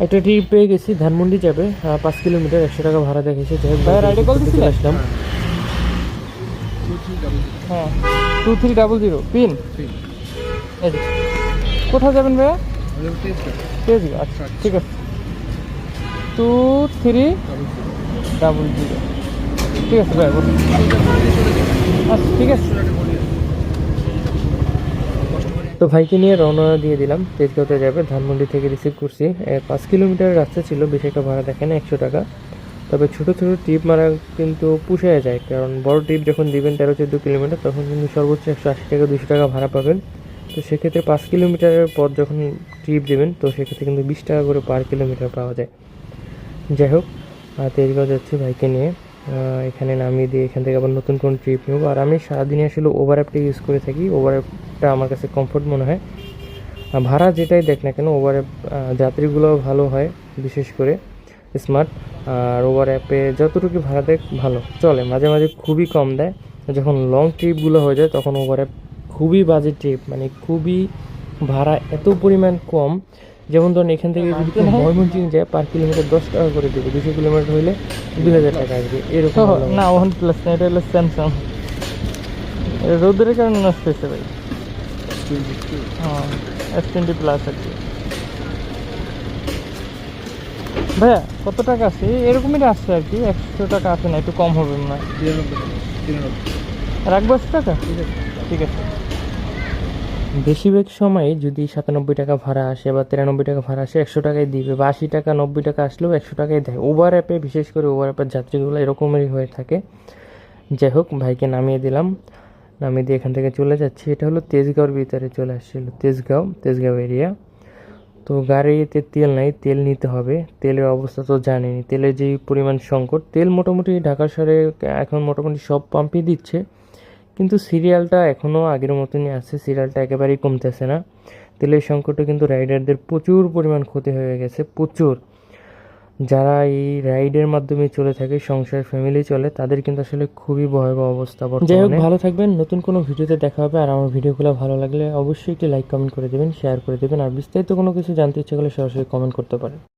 একটা ট্রিপ পেয়ে গেছি, ধানমন্ডি যাবে 5 কিলোমিটার, 100 টাকা ভাড়া দেখেছি। যাই হোক ভাই রাইডে কল দিচ্ছি আসলাম। হ্যাঁ 2300 পিন। এই যে। কোথায় যাবেন ভাইয়া? তেজগাঁও। আচ্ছা ঠিক আছে, 2300। ঠিক আছে ভাই, আচ্ছা ঠিক আছে। তো ভাইকে নিয়ে রওনা দিয়ে দিলাম, তেজগাঁওতে যাবে। ধানমন্ডি থেকে রিসিভ করছি, 5 কিলোমিটার রাস্তা ছিল, বেশি একটা ভাড়া দেখে না, 100 টাকা। তবে ছোটো ছোটো ট্রিপ মারা কিন্তু পুষায় যায়, কারণ বড় ট্রিপ যখন দিবেন 13-14 কিলোমিটার, তখন কিন্তু সর্বোচ্চ 180 টাকা 200 টাকা ভাড়া পাবেন। তো সেক্ষেত্রে 5 কিলোমিটারের পর যখন ট্রিপ দেবেন, তো সেক্ষেত্রে কিন্তু 20 টাকা করে পার কিলোমিটার পাওয়া যায়। যাই হোক, তেজগাঁও যাচ্ছি ভাইকে নিয়ে। এখানে নামিয়ে দিয়ে এখান থেকে আবার নতুন কোনো ট্রিপ নেব। আর আমি সারাদিনই আসলে ওভার অ্যাপটা ইউজ করে থাকি, ওভার অ্যাপটা আমার কাছে কমফোর্ট মনে হয়। ভাড়া যেটাই দেখ না কেন, ওভার অ্যাপ যাত্রীগুলোও ভালো হয়, বিশেষ করে স্মার্ট। আর ওভার অ্যাপে যতটুকু ভাড়া দেয় ভালো চলে, মাঝে মাঝে খুবই কম দেয়। যখন লং ট্রিপগুলো হয়ে যায় তখন ওভার অ্যাপ খুবই বাজে ট্রিপ, মানে খুবই ভাড়া এত পরিমাণ কম। যেমন ধরুন এখান থেকে যদি কেউ ময়মনসিং যায়, পার কিলোমিটার 10 টাকা করে দেবে, 200 কিলোমিটার হইলে 2000 টাকা আসবে এরকম। না ওয়ান প্লাস না, এটা হলো স্যামসাং, রোদের কারণে নষ্ট হয়েছে ভাই। হ্যাঁ S20 প্লাস আর কি। ভাইয়া কত টাকা আছে? এরকমই আসছে আর কি, 100 টাকা আছে না, একটু কম হবে না? রাখবো 100 টাকা, ঠিক আছে। বেশিরভাগ সময় যদি 97 টাকা ভাড়া আসে বা 93 টাকা ভাড়া আসে, 100 টাকায় দিবে, বা 80 টাকা 90 টাকা আসলেও 100 টাকায় দেয়। ওভার অ্যাপে, বিশেষ করে ওভার অ্যাপের যাত্রীগুলো এরকমই হয়ে থাকে। যাই হোক, ভাইকে নামিয়ে দিলাম, নামিয়ে দিয়ে এখান থেকে চলে যাচ্ছি। এটা হলো তেজগাঁওর ভিতরে চলে আসছিল, তেজগাঁও এরিয়া। তো গাড়িতে তেল নাই, তেল নিতে হবে। তেলের অবস্থা তো জানেনি, তেলের যেই পরিমাণ সংকট। তেল মোটামুটি ঢাকা শহরে এখন মোটামুটি সব পাম্পই দিচ্ছে, কিন্তু সিরিয়ালটা এখনও আগের মতনই আছে, সিরিয়ালটা একেবারেই কমতেছে না। তেলের সংকটে কিন্তু রাইডারদের প্রচুর পরিমাণ ক্ষতি হয়ে গেছে, প্রচুর। যারা এই রাইডের মাধ্যমে চলে থাকে, সংসার ফ্যামিলি চলে, তাদের কিন্তু আসলে খুবই ভয়াবহ অবস্থা বর্তমানে। যাই হোক, ভালো থাকবেন, নতুন কোনো ভিডিওতে দেখা হবে। আর আমার ভিডিওগুলো ভালো লাগলে অবশ্যই একটি লাইক কমেন্ট করে দেবেন, শেয়ার করে দেবেন। আর বিস্তারিত কোনো কিছু জানতে ইচ্ছে করলে সরাসরি কমেন্ট করতে পারেন।